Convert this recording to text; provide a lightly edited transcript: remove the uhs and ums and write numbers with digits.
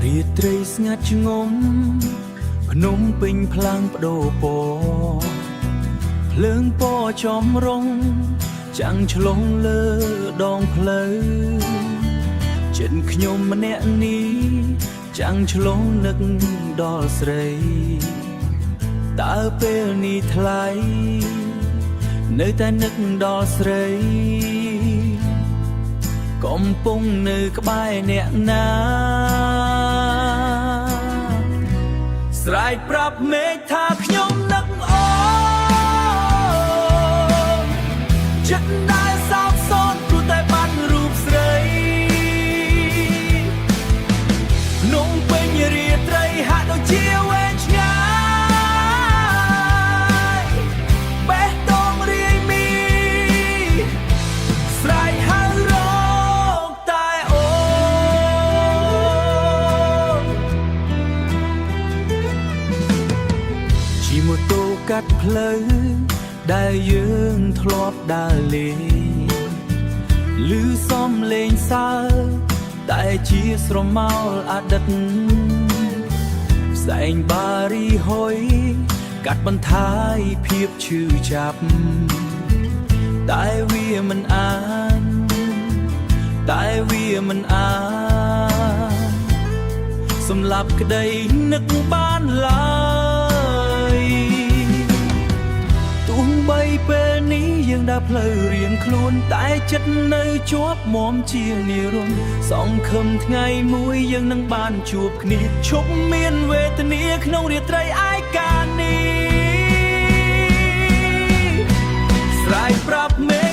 រាត្រីស្ងាត់ឆ្ងំភ្នំពេញផ្លាំងបដូរពណ៌ភ្លើងពណ៌ចំរុងចាំងឆ្លងលើដងផ្លូវចិត្តខ្ញុំម្នាក់នេះចាំងឆ្លងនឹកដល់ស្រីតើពេលនេះថ្លៃនៅតែនឹកដល់ស្រីកំពុងនៅក្បែរអ្នកណាស្រែកប្រាប់មេឃថាខ្ញុំនឹកអូនចិត្តដែលសោកសោកព្រោះតែបាត់រូបស្រីភ្នំពេញរាត្រីហាក់ដូចជាវែងឆ្ងាយបេះដូងរាយមីស្រែកហៅរកតែអូនជិះម៉ូតូកាត់ផ្លូវដែលយើងធ្លាប់ដើរលេងឮសំឡេងសើតែជាស្រមោលអតីតផ្សែងបារីហុយកាត់បន្ថយភាពឈឺចាប់តែវាមិនអានតែវាមិនអានសម្លាប់ក្តីនឹកបានឡើយទោះបីពេលនេះយើងដើរផ្លូវរៀងខ្លួនតែចិត្តនៅជាប់មាំជាងនិរន្តរ៍សង្ឃឹមថ្ងៃមួយយើងនឹងបានជួបគ្នាឈប់មានវេទនាក្នុងរាត្រីឯកានេះស្រែកប្រាប់មេ